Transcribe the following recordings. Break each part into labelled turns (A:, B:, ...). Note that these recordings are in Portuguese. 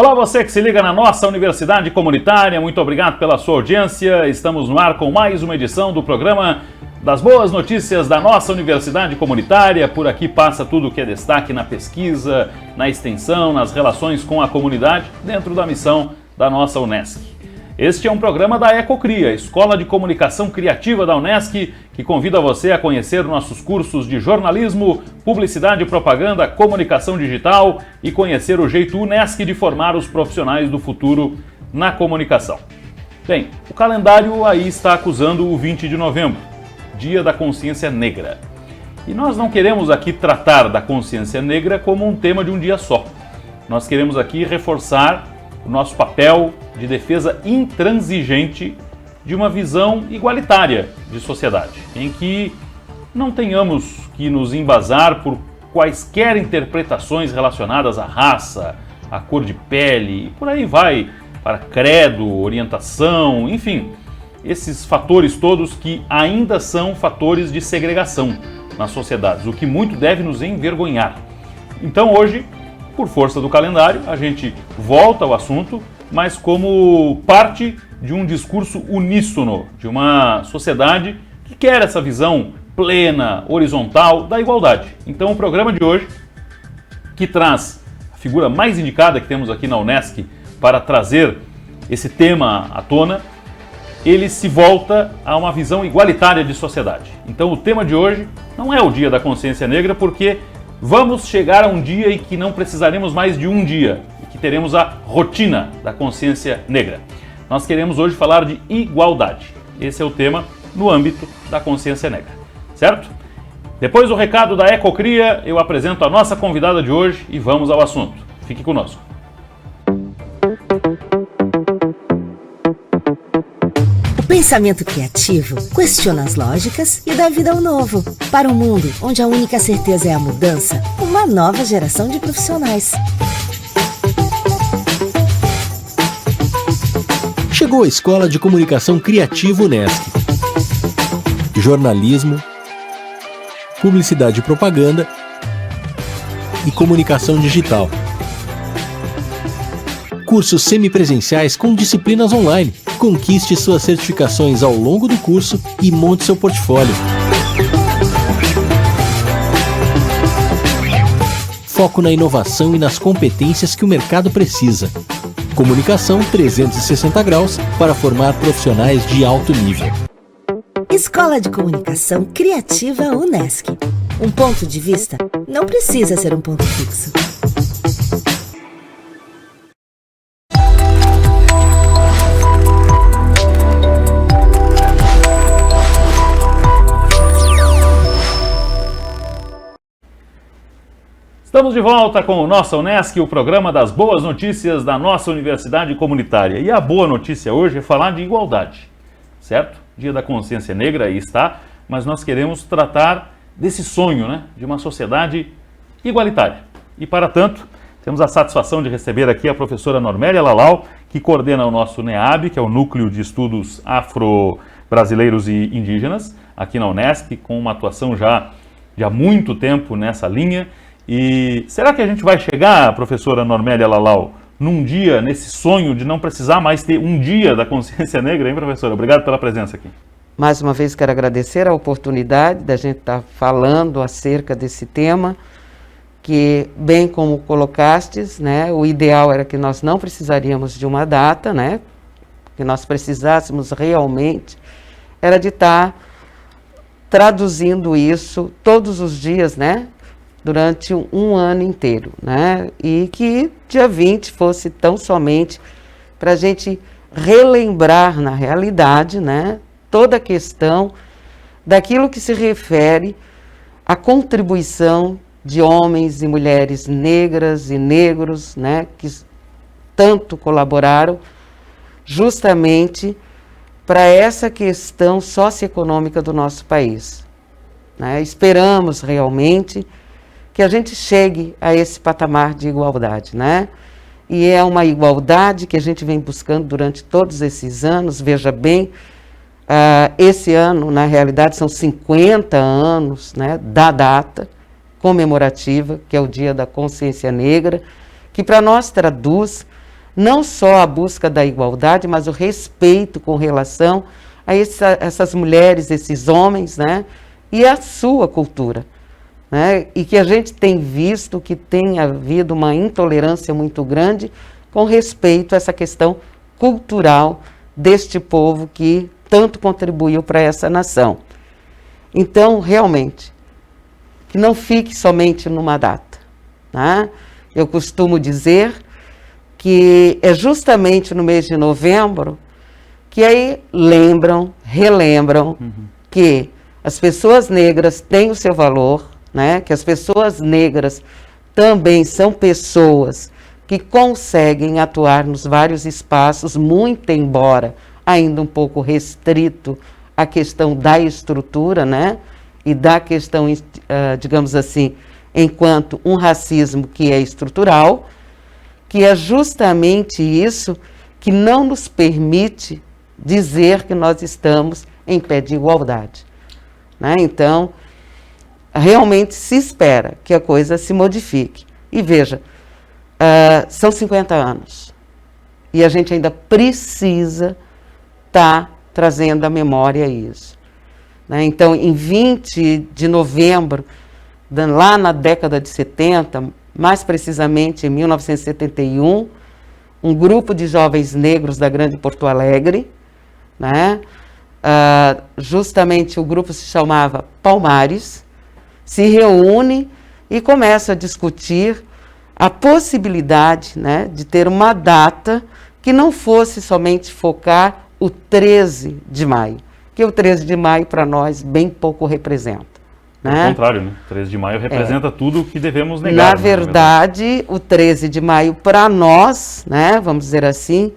A: Olá, você que se liga na nossa Universidade Comunitária, muito obrigado pela sua audiência. Estamos no ar com mais uma edição do programa das boas notícias da nossa Universidade Comunitária. Por aqui passa tudo o que é destaque na pesquisa, na extensão, nas relações com a comunidade, dentro da missão da nossa Unesc. Este é um programa da Ecocria, Escola de Comunicação Criativa da Unesc, que convida você a conhecer nossos cursos de jornalismo, publicidade e propaganda, comunicação digital e conhecer o jeito Unesc de formar os profissionais do futuro na comunicação. Bem, o calendário aí está acusando o 20 de novembro, Dia da Consciência Negra. E nós não queremos aqui tratar da consciência negra como um tema de um dia só. Nós queremos aqui reforçar o nosso papel de defesa intransigente de uma visão igualitária de sociedade, em que não tenhamos que nos embasar por quaisquer interpretações relacionadas à raça, à cor de pele, e por aí vai, para credo, orientação, enfim, esses fatores todos que ainda são fatores de segregação nas sociedades, o que muito deve nos envergonhar. Então hoje, por força do calendário, a gente volta ao assunto, mas como parte de um discurso uníssono de uma sociedade que quer essa visão plena, horizontal da igualdade. Então o programa de hoje, que traz a figura mais indicada que temos aqui na Unesc para trazer esse tema à tona, ele se volta a uma visão igualitária de sociedade. Então o tema de hoje não é o Dia da Consciência Negra, porque vamos chegar a um dia em que não precisaremos mais de um dia, e que teremos a rotina da consciência negra. Nós queremos hoje falar de igualdade. Esse é o tema no âmbito da consciência negra, certo? Depois do recado da Ecocria, eu apresento a nossa convidada de hoje e vamos ao assunto. Fique conosco.
B: Pensamento criativo questiona as lógicas e dá vida ao novo. Para um mundo onde a única certeza é a mudança, uma nova geração de profissionais.
C: Chegou a Escola de Comunicação Criativa Unesc. Jornalismo, publicidade e propaganda e comunicação digital. Cursos semipresenciais com disciplinas online. Conquiste suas certificações ao longo do curso e monte seu portfólio. Foco na inovação e nas competências que o mercado precisa. Comunicação 360 graus para formar profissionais de alto nível.
B: Escola de Comunicação Criativa Unesc. Um ponto de vista não precisa ser um ponto fixo.
A: Estamos de volta com o Nossa Unesc, o programa das boas notícias da nossa Universidade Comunitária. E a boa notícia hoje é falar de igualdade, certo? Dia da Consciência Negra, aí está, mas nós queremos tratar desse sonho, né, de uma sociedade igualitária. E para tanto, temos a satisfação de receber aqui a professora Normélia Lalau, que coordena o nosso NEAB, que é o Núcleo de Estudos Afro-Brasileiros e Indígenas, aqui na Unesc, com uma atuação já de há muito tempo nessa linha. E será que a gente vai chegar, professora Normélia Lalau, num dia, nesse sonho de não precisar mais ter um dia da consciência negra, hein, professora? Obrigado pela presença aqui.
D: Mais uma vez quero agradecer a oportunidade da gente estar falando acerca desse tema, que, bem como colocastes, né, o ideal era que nós não precisaríamos de uma data, né, que nós precisássemos realmente, era de estar traduzindo isso todos os dias, né, durante um ano inteiro, né? E que dia 20 fosse tão somente para a gente relembrar na realidade, né, toda a questão daquilo que se refere à contribuição de homens e mulheres negras e negros, né, que tanto colaboraram justamente para essa questão socioeconômica do nosso país, né? Esperamos realmente que a gente chegue a esse patamar de igualdade, né? E é uma igualdade que a gente vem buscando durante todos esses anos. Veja bem, esse ano, na realidade, são 50 anos, né, da data comemorativa, que é o Dia da Consciência Negra, que para nós traduz não só a busca da igualdade, mas o respeito com relação a essas mulheres, esses homens, né? E a sua cultura, né? E que a gente tem visto que tem havido uma intolerância muito grande com respeito a essa questão cultural deste povo que tanto contribuiu para essa nação. Então, realmente, que não fique somente numa data, né? Eu costumo dizer que é justamente no mês de novembro que aí relembram que as pessoas negras têm o seu valor, né? Que as pessoas negras também são pessoas que conseguem atuar nos vários espaços, muito embora ainda um pouco restrito à questão da estrutura, né? E da questão, digamos assim, enquanto um racismo que é estrutural, que é justamente isso que não nos permite dizer que nós estamos em pé de igualdade, né? Então, realmente se espera que a coisa se modifique. E veja, são 50 anos e a gente ainda precisa estar trazendo à memória isso, né? Então, em 20 de novembro, lá na década de 70, mais precisamente em 1971, um grupo de jovens negros da Grande Porto Alegre, né? Justamente o grupo se chamava Palmares, se reúne e começa a discutir a possibilidade, né, de ter uma data que não fosse somente focar o 13 de maio, que o 13 de maio para nós bem pouco representa, né?
A: Ao contrário, né? 13 de maio representa tudo o que devemos negar.
D: Na verdade, o 13 de maio para nós, né, vamos dizer assim,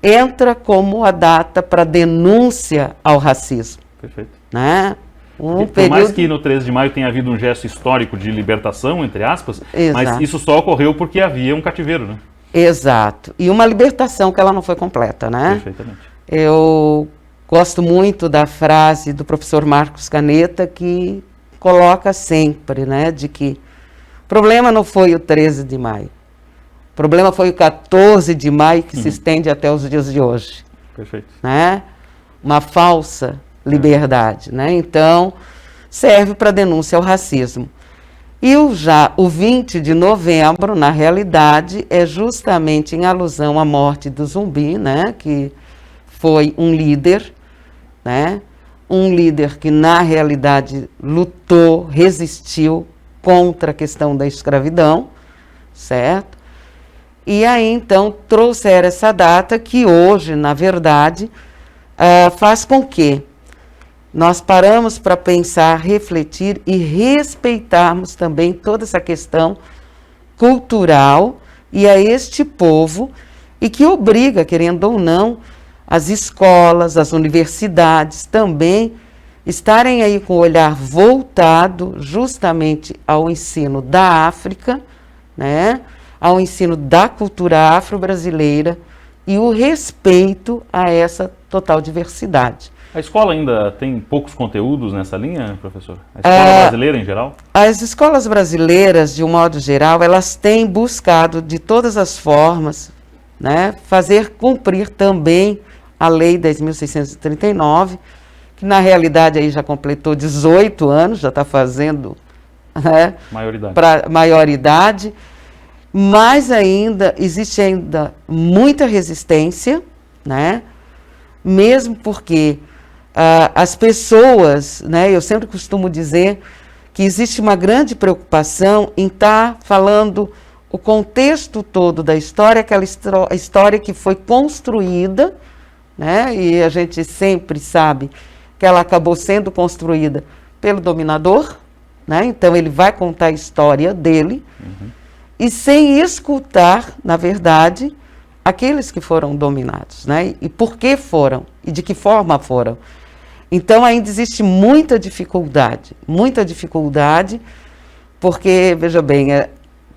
D: entra como a data para denúncia ao racismo.
A: Perfeito.
D: Né?
A: Por mais que no 13 de maio tenha havido um gesto histórico de libertação, entre aspas,
D: Exato.
A: Mas isso só ocorreu porque havia um cativeiro, né?
D: Exato. E uma libertação que ela não foi completa, né?
A: Perfeitamente.
D: Eu gosto muito da frase do professor Marcos Caneta, que coloca sempre, né, de que o problema não foi o 13 de maio, o problema foi o 14 de maio que se estende até os dias de hoje.
A: Perfeito.
D: Né? Uma falsa liberdade, né? Então, serve para denúncia ao racismo. E o 20 de novembro, na realidade, é justamente em alusão à morte do Zumbi, né? Que foi um líder, né? Um líder que, na realidade, lutou, resistiu contra a questão da escravidão, certo? E aí, então, trouxeram essa data que hoje, na verdade, faz com que nós paramos para pensar, refletir e respeitarmos também toda essa questão cultural e a este povo, e que obriga, querendo ou não, as escolas, as universidades também estarem aí com o olhar voltado justamente ao ensino da África, né, ao ensino da cultura afro-brasileira e o respeito a essa total diversidade.
A: A escola ainda tem poucos conteúdos nessa linha, professor? A escola brasileira em geral? As
D: escolas brasileiras, de um modo geral, elas têm buscado de todas as formas, né, fazer cumprir também a Lei 10.639, que na realidade aí já completou 18 anos, já está fazendo, né, maioridade, mas ainda existe ainda muita resistência, né, mesmo porque as pessoas, né, eu sempre costumo dizer que existe uma grande preocupação em estar falando o contexto todo da história, aquela história que foi construída, né, e a gente sempre sabe que ela acabou sendo construída pelo dominador, né, então ele vai contar a história dele, e sem escutar, na verdade, aqueles que foram dominados, né, e por que foram, e de que forma foram. Então ainda existe muita dificuldade, porque, veja bem,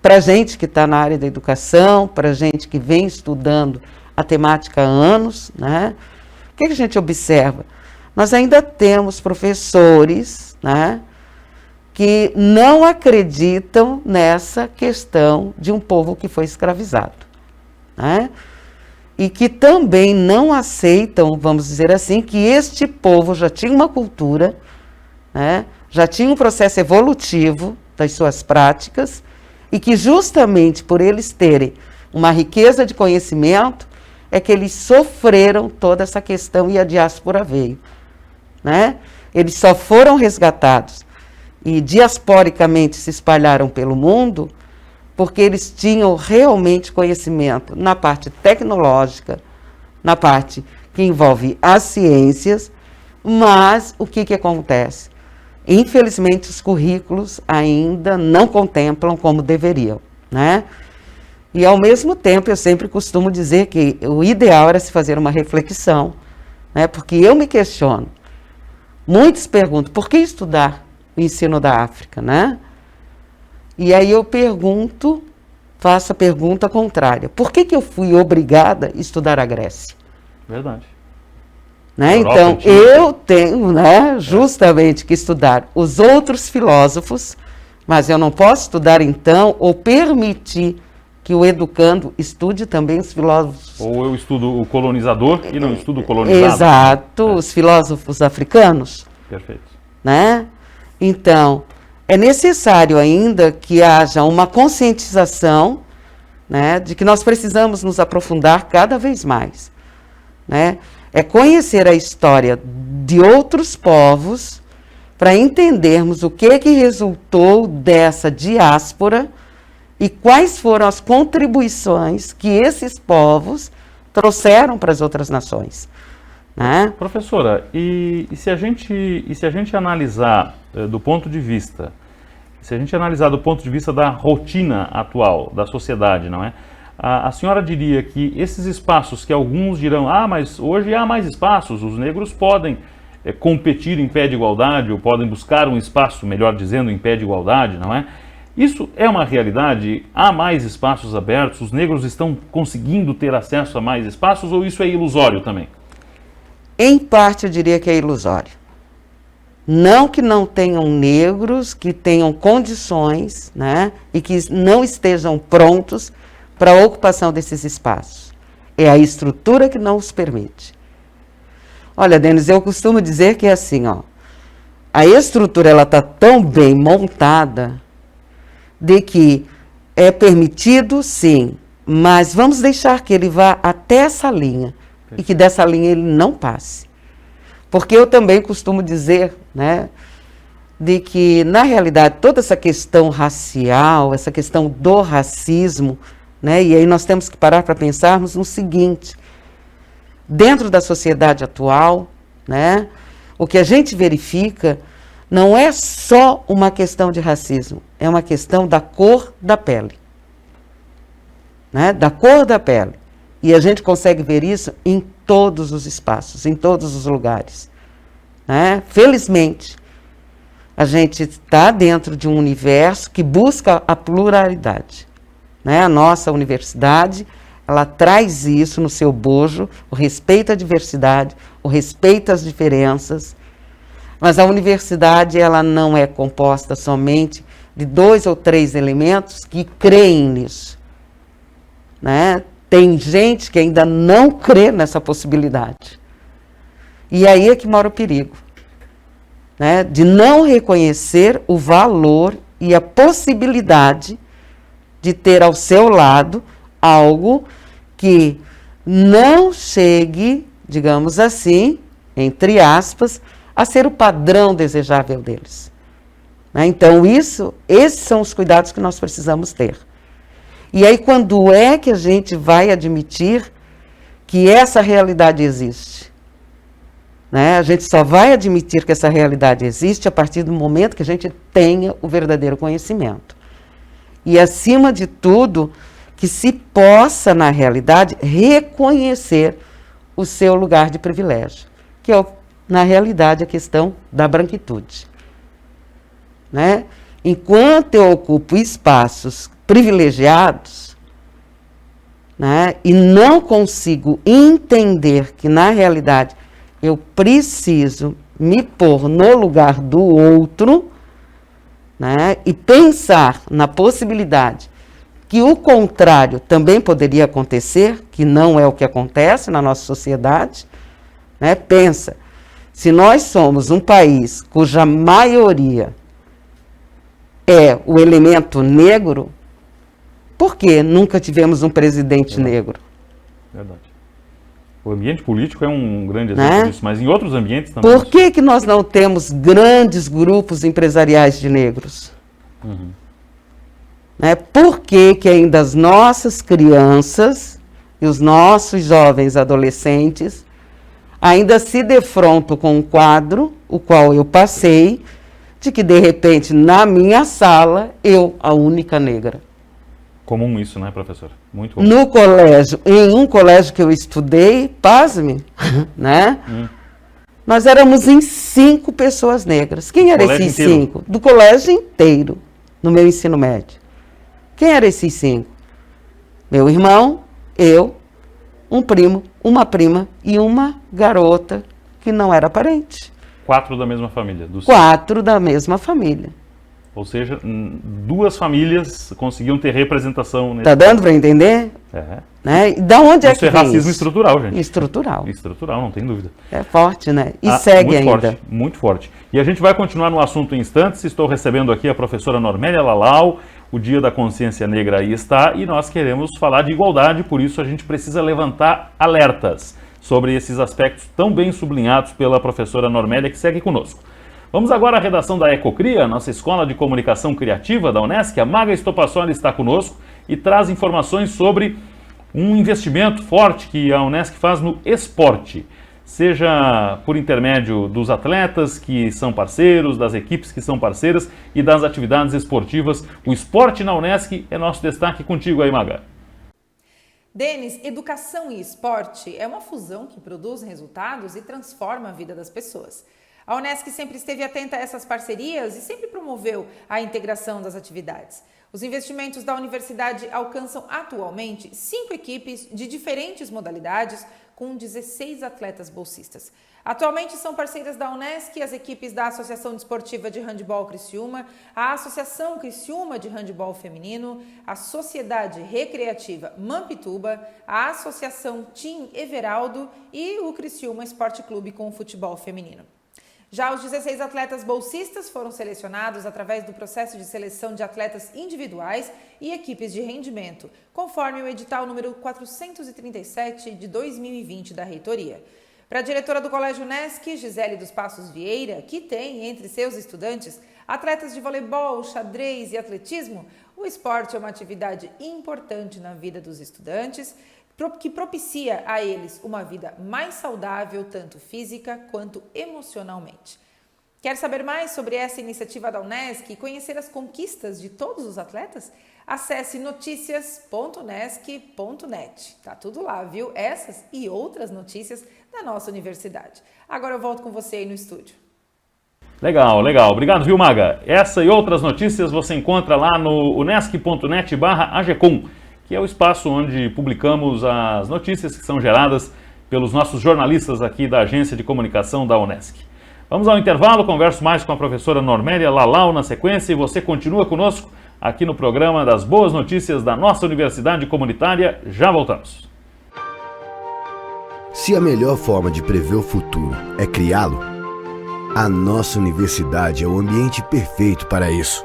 D: para a gente que está na área da educação, para a gente que vem estudando a temática há anos, né, o que a gente observa? Nós ainda temos professores, né, que não acreditam nessa questão de um povo que foi escravizado, né? e que também não aceitam, vamos dizer assim, que este povo já tinha uma cultura, né, já tinha um processo evolutivo das suas práticas, e que justamente por eles terem uma riqueza de conhecimento, é que eles sofreram toda essa questão e a diáspora veio, né? Eles só foram resgatados e diasporicamente se espalharam pelo mundo porque eles tinham realmente conhecimento na parte tecnológica, na parte que envolve as ciências, mas o que acontece? Infelizmente, os currículos ainda não contemplam como deveriam, né? E, ao mesmo tempo, eu sempre costumo dizer que o ideal era se fazer uma reflexão, né? Porque eu me questiono. Muitos perguntam, por que estudar o ensino da África, né? E aí eu pergunto, faço a pergunta contrária. Por que eu fui obrigada a estudar a Grécia?
A: Verdade.
D: Né? Então, eu tenho, né, justamente que estudar os outros filósofos, mas eu não posso estudar, então, ou permitir que o educando estude também os filósofos.
A: Ou eu estudo o colonizador e não estudo o colonizado.
D: Exato, os filósofos africanos.
A: Perfeito.
D: Né? Então, é necessário ainda que haja uma conscientização, né, de que nós precisamos nos aprofundar cada vez mais, né? É conhecer a história de outros povos para entendermos o que resultou dessa diáspora e quais foram as contribuições que esses povos trouxeram para as outras nações, né?
A: Professora, e se a gente analisar do ponto de vista, se a gente analisar do ponto de vista da rotina atual da sociedade, não é? A senhora diria que esses espaços que alguns dirão, mas hoje há mais espaços, os negros podem competir em pé de igualdade, ou podem buscar um espaço, melhor dizendo, em pé de igualdade, não é? Isso é uma realidade? Há mais espaços abertos? Os negros estão conseguindo ter acesso a mais espaços, ou isso é ilusório também?
D: Em parte, eu diria que é ilusório. Não que não tenham negros, que tenham condições, né, e que não estejam prontos para a ocupação desses espaços. É a estrutura que não os permite. Olha, Denis, eu costumo dizer que é assim, ó, a estrutura ela está tão bem montada de que é permitido, sim, mas vamos deixar que ele vá até essa linha e que dessa linha ele não passe. Porque eu também costumo dizer, né, de que, na realidade, toda essa questão racial, essa questão do racismo, né, e aí nós temos que parar para pensarmos no seguinte: dentro da sociedade atual, né, o que a gente verifica não é só uma questão de racismo, é uma questão da cor da pele. Né, da cor da pele. E a gente consegue ver isso em todos os espaços, em todos os lugares. Né? Felizmente, a gente está dentro de um universo que busca a pluralidade. Né? A nossa universidade, ela traz isso no seu bojo, o respeito à diversidade, o respeito às diferenças, mas a universidade ela não é composta somente de 2 ou 3 elementos que creem nisso. Né? Tem gente que ainda não crê nessa possibilidade. E aí é que mora o perigo. Né? De não reconhecer o valor e a possibilidade de ter ao seu lado algo que não chegue, digamos assim, entre aspas, a ser o padrão desejável deles. Né? Então, esses são os cuidados que nós precisamos ter. E aí, quando é que a gente vai admitir que essa realidade existe? Né? A gente só vai admitir que essa realidade existe a partir do momento que a gente tenha o verdadeiro conhecimento. E, acima de tudo, que se possa, na realidade, reconhecer o seu lugar de privilégio, que é, na realidade, a questão da branquitude. Né? Enquanto eu ocupo espaços privilegiados, né, e não consigo entender que, na realidade, eu preciso me pôr no lugar do outro, né, e pensar na possibilidade que o contrário também poderia acontecer, que não é o que acontece na nossa sociedade, né? Pensa, se nós somos um país cuja maioria é o elemento negro, por que nunca tivemos um presidente negro?
A: Verdade. O ambiente político é um grande exemplo disso, mas em outros ambientes também.
D: Por que nós não temos grandes grupos empresariais de negros? Por que ainda as nossas crianças e os nossos jovens adolescentes ainda se defrontam com um quadro, o qual eu passei, de que de repente na minha sala, eu, a única negra.
A: Comum isso, né, professor? Muito comum.
D: No colégio, em um colégio que eu estudei, pasme, né? Nós éramos em 5 pessoas negras. Quem eram esses 5? Do colégio inteiro, no meu ensino médio. Quem eram esses 5? Meu irmão, eu, um primo, uma prima e uma garota que não era parente.
A: 4 da mesma família?
D: 4 da mesma família.
A: Ou seja, 2 famílias conseguiam ter representação.
D: Tá dando para entender? Né? E da onde é que
A: vem isso? Isso é racismo estrutural, gente.
D: Estrutural.
A: Estrutural, não tem dúvida.
D: É forte, né? E segue
A: muito
D: ainda.
A: Forte, muito forte. E a gente vai continuar no assunto em instantes. Estou recebendo aqui a professora Normélia Lalau. O Dia da Consciência Negra aí está e nós queremos falar de igualdade, por isso a gente precisa levantar alertas sobre esses aspectos tão bem sublinhados pela professora Normélia, que segue conosco. Vamos agora à redação da Ecocria, nossa escola de comunicação criativa da Unesc. A Maga Estopassoli está conosco e traz informações sobre um investimento forte que a Unesc faz no esporte, seja por intermédio dos atletas que são parceiros, das equipes que são parceiras e das atividades esportivas. O esporte na Unesc é nosso destaque. Contigo aí, Maga.
E: Denis, educação e esporte é uma fusão que produz resultados e transforma a vida das pessoas. A Unesc sempre esteve atenta a essas parcerias e sempre promoveu a integração das atividades. Os investimentos da universidade alcançam atualmente 5 equipes de diferentes modalidades, com 16 atletas bolsistas. Atualmente são parceiras da Unesc as equipes da Associação Desportiva de Handebol Criciúma, a Associação Criciúma de Handebol Feminino, a Sociedade Recreativa Mampituba, a Associação Team Everaldo e o Criciúma Esporte Clube com o futebol feminino. Já os 16 atletas bolsistas foram selecionados através do processo de seleção de atletas individuais e equipes de rendimento, conforme o edital número 437 de 2020 da reitoria. Para a diretora do Colégio Unesc, Gisele dos Passos Vieira, que tem entre seus estudantes atletas de voleibol, xadrez e atletismo, o esporte é uma atividade importante na vida dos estudantes, que propicia a eles uma vida mais saudável, tanto física quanto emocionalmente. Quer saber mais sobre essa iniciativa da Unesc e conhecer as conquistas de todos os atletas? Acesse noticias.unesc.net. Tá tudo lá, viu? Essas e outras notícias da nossa universidade. Agora eu volto com você aí no estúdio.
A: Legal, legal. Obrigado, viu, Maga? Essa e outras notícias você encontra lá no unesc.net/agecom, que é o espaço onde publicamos as notícias que são geradas pelos nossos jornalistas aqui da Agência de Comunicação da Unesc. Vamos ao intervalo, converso mais com a professora Normélia Lalau na sequência e você continua conosco aqui no programa das Boas Notícias da nossa Universidade Comunitária. Já voltamos.
F: Se a melhor forma de prever o futuro é criá-lo, a nossa universidade é o ambiente perfeito para isso.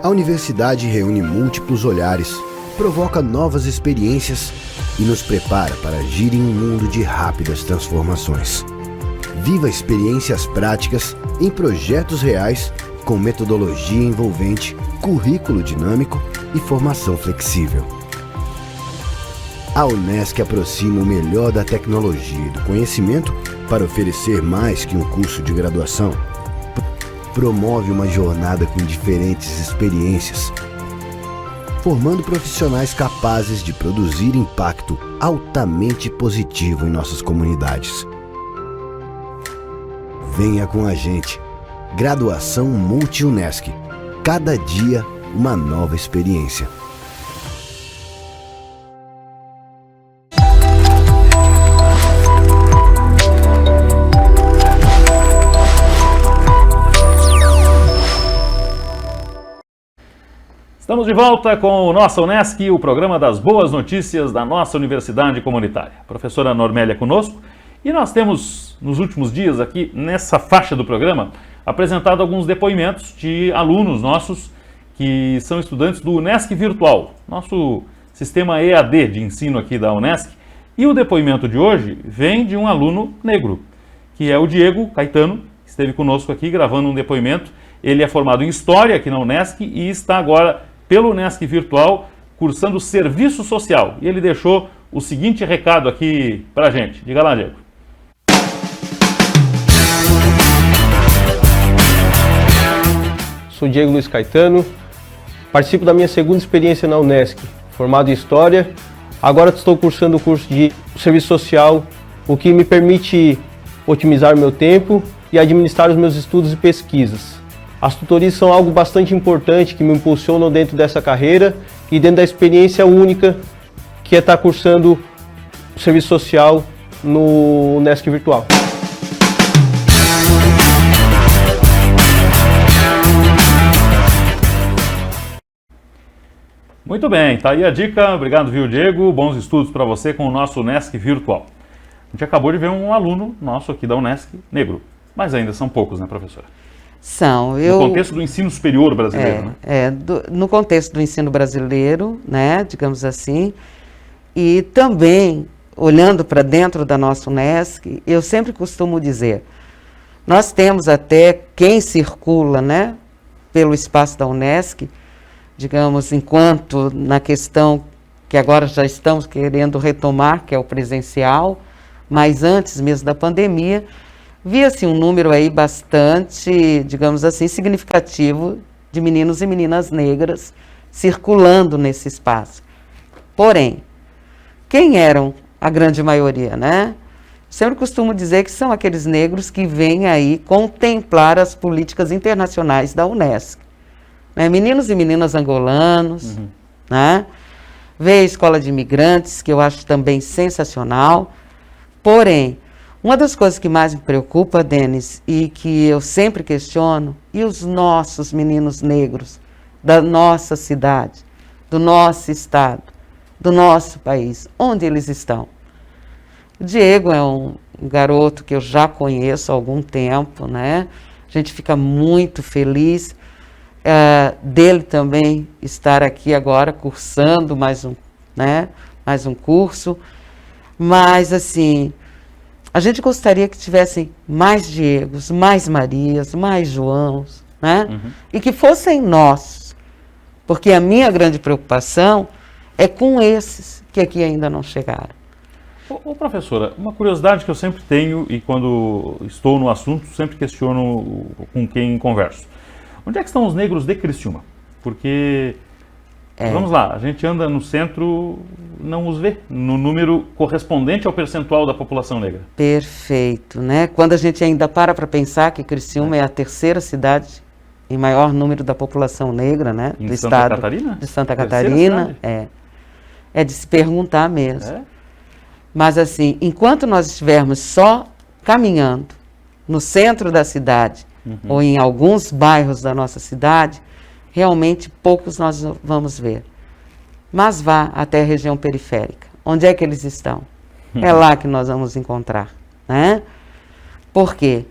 F: A universidade reúne múltiplos olhares, provoca novas experiências e nos prepara para agir em um mundo de rápidas transformações. Viva experiências práticas em projetos reais com metodologia envolvente, currículo dinâmico e formação flexível. A Unesc aproxima o melhor da tecnologia e do conhecimento para oferecer mais que um curso de graduação. Promove uma jornada com diferentes experiências, formando profissionais capazes de produzir impacto altamente positivo em nossas comunidades. Venha com a gente. Graduação Multi-Unesc. Cada dia, uma nova experiência.
A: Estamos de volta com o Nossa Unesc, o programa das boas notícias da nossa universidade comunitária. A professora Normélia conosco, e nós temos, nos últimos dias aqui, nessa faixa do programa, apresentado alguns depoimentos de alunos nossos que são estudantes do Unesc Virtual, nosso sistema EAD de ensino aqui da Unesc. E o depoimento de hoje vem de um aluno negro, que é o Diego Caetano, que esteve conosco aqui gravando um depoimento. Ele é formado em História aqui na Unesc e está agora pelo Unesc Virtual cursando Serviço Social. E ele deixou o seguinte recado aqui pra gente. Diga lá, Diego.
G: Sou Diego Luiz Caetano, participo da minha segunda experiência na Unesc, formado em História. Agora estou cursando o curso de Serviço Social, o que me permite otimizar meu tempo e administrar os meus estudos e pesquisas. As tutorias são algo bastante importante que me impulsionam dentro dessa carreira e dentro da experiência única que é estar cursando o Serviço Social no Unesc Virtual.
A: Muito bem, tá aí a dica. Obrigado, viu, Diego? Bons estudos para você com o nosso Unesc Virtual. A gente acabou de ver um aluno nosso aqui da Unesc negro, mas ainda são poucos, né, professora?
D: São.
A: No contexto do ensino superior brasileiro, né?
D: No contexto do ensino brasileiro, né, digamos assim, e também, olhando para dentro da nossa Unesc, eu sempre costumo dizer, nós temos até quem circula, né, pelo espaço da Unesc, digamos, enquanto na questão que agora já estamos querendo retomar, que é o presencial, mas antes mesmo da pandemia, via-se um número aí bastante, digamos assim, significativo de meninos e meninas negras circulando nesse espaço. Porém, quem eram a grande maioria, né? Sempre costumo dizer que são aqueles negros que vêm aí contemplar as políticas internacionais da Unesc. Né? Meninos e meninas angolanos, né? Vê a escola de imigrantes, que eu acho também sensacional. Porém, uma das coisas que mais me preocupa, Denis, e que eu sempre questiono, e os nossos meninos negros da nossa cidade, do nosso estado, do nosso país, onde eles estão? O Diego é um garoto que eu já conheço há algum tempo, né? A gente fica muito feliz dele também estar aqui agora cursando mais um curso, mas assim, a gente gostaria que tivessem mais Diegos, mais Marias, mais Joãos, né? E que fossem nossos, porque a minha grande preocupação é com esses que aqui ainda não chegaram.
A: Ô professora, uma curiosidade que eu sempre tenho e quando estou no assunto sempre questiono com quem converso. Onde é que estão os negros de Criciúma? Porque, vamos lá, a gente anda no centro, não os vê no número correspondente ao percentual da população negra.
D: Perfeito, né? Quando a gente ainda para pensar que Criciúma é a terceira cidade em maior número da população negra, né?
A: Em
D: do
A: Santa
D: estado
A: Catarina?
D: de Santa Catarina, é de se perguntar mesmo. Mas assim, enquanto nós estivermos só caminhando no centro da cidade, ou em alguns bairros da nossa cidade, realmente poucos nós vamos ver. Mas vá até a região periférica. Onde é que eles estão? É lá que nós vamos encontrar, né? Por quê?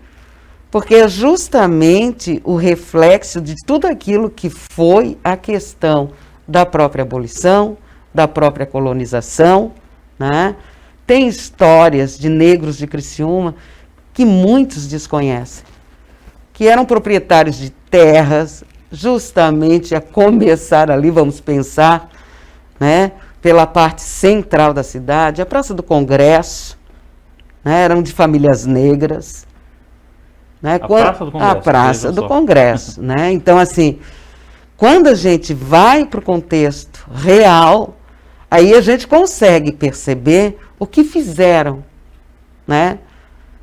D: Porque é justamente o reflexo de tudo aquilo que foi a questão da própria abolição, da própria colonização, né? Tem histórias de negros de Criciúma que muitos desconhecem, que eram proprietários de terras, justamente a começar ali, vamos pensar, né, pela parte central da cidade, a Praça do Congresso, né, eram de famílias negras. Né,
A: Praça do Congresso.
D: A Praça do Congresso, né? Então, assim, quando a gente vai para o contexto real, aí a gente consegue perceber o que fizeram, né,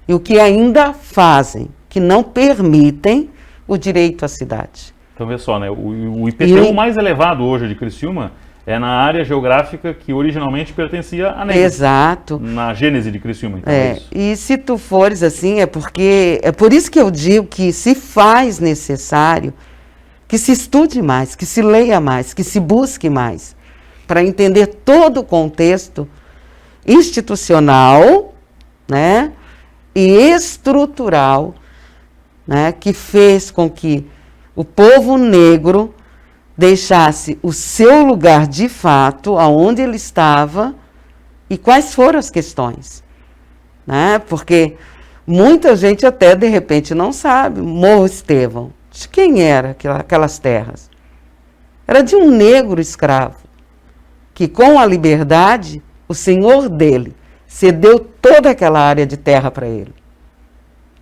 D: e o que ainda fazem, que não permitem o direito à cidade.
A: Então, vê só, né? O IPTU mais elevado hoje de Criciúma é na área geográfica que originalmente pertencia a negros.
D: Exato.
A: Na gênese de Criciúma, então é isso.
D: E se tu fores assim, é por isso que eu digo que se faz necessário que se estude mais, que se leia mais, que se busque mais, para entender todo o contexto institucional, né, e estrutural, né, que fez com que o povo negro deixasse o seu lugar de fato, aonde ele estava, e quais foram as questões, né? Porque muita gente até de repente não sabe. Morro Estevão, de quem era aquelas terras? Era de um negro escravo, que com a liberdade, o senhor dele cedeu toda aquela área de terra para ele.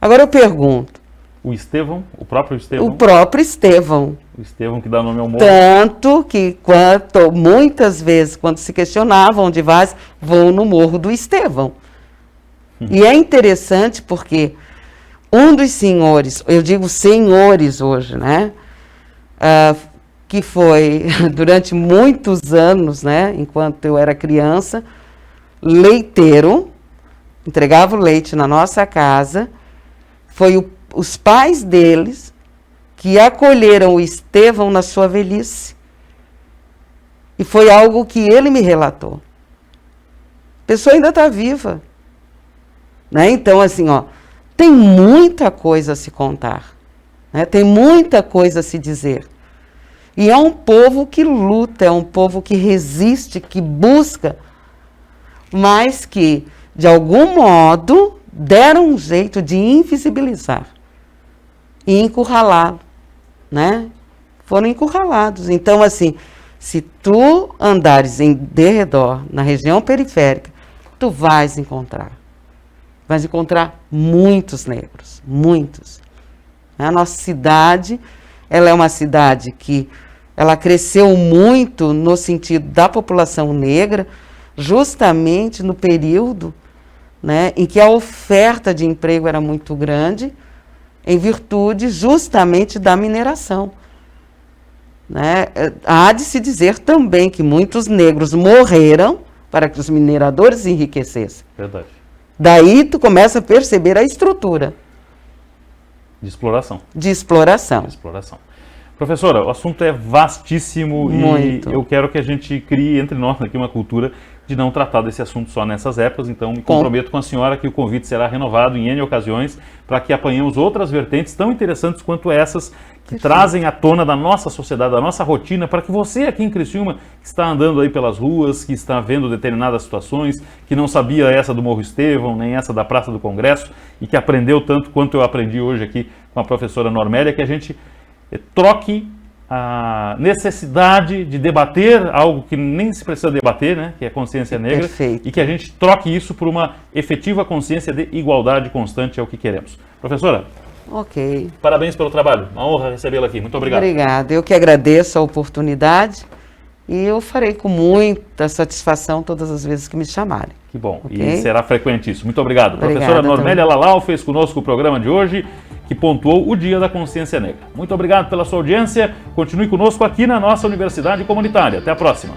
D: Agora eu pergunto.
A: O Estevão, o próprio Estevão?
D: O próprio Estevão.
A: O Estevão que dá nome ao morro.
D: Tanto que muitas vezes, quando se questionavam onde vai, vão no Morro do Estevão. E é interessante porque um dos senhores, eu digo senhores hoje, né? Que foi durante muitos anos, né? Enquanto eu era criança, leiteiro, entregava o leite na nossa casa, foi os pais deles que acolheram o Estevão na sua velhice. E foi algo que ele me relatou. A pessoa ainda está viva. Né? Então, assim, ó, tem muita coisa a se contar. Né? Tem muita coisa a se dizer. E é um povo que luta, é um povo que resiste, que busca, mas que, de algum modo, deram um jeito de invisibilizar e encurralá-lo, né? Foram encurralados. Então, assim, se tu andares em derredor, na região periférica, tu vais encontrar muitos negros, muitos. A nossa cidade, ela é uma cidade que ela cresceu muito no sentido da população negra, justamente no período, né, em que a oferta de emprego era muito grande, em virtude justamente da mineração. Né? Há de se dizer também que muitos negros morreram para que os mineradores enriquecessem.
A: Verdade.
D: Daí tu começa a perceber a estrutura.
A: De exploração.
D: De exploração.
A: De exploração. Professora, o assunto é vastíssimo. Muito. E eu quero que a gente crie entre nós aqui uma cultura de não tratar desse assunto só nessas épocas, então me comprometo com a senhora que o convite será renovado em N ocasiões para que apanhemos outras vertentes tão interessantes quanto essas que trazem à tona da nossa sociedade, da nossa rotina, para que você aqui em Criciúma, que está andando aí pelas ruas, que está vendo determinadas situações, que não sabia essa do Morro Estevão, nem essa da Praça do Congresso, e que aprendeu tanto quanto eu aprendi hoje aqui com a professora Normélia, que a gente troque a necessidade de debater algo que nem se precisa debater, né, que é a consciência negra. Perfeito. E que a gente troque isso por uma efetiva consciência de igualdade constante, é o que queremos. Professora,
D: ok.
A: Parabéns pelo trabalho, uma honra recebê-la aqui, muito obrigado.
D: Obrigada, eu que agradeço a oportunidade e eu farei com muita satisfação todas as vezes que me chamarem.
A: Que bom, okay? E será frequente isso. Muito obrigado.
D: Obrigada,
A: professora Normélia Lalau fez conosco o programa de hoje, que pontuou o Dia da Consciência Negra. Muito obrigado pela sua audiência. Continue conosco aqui na nossa Universidade Comunitária. Até a próxima.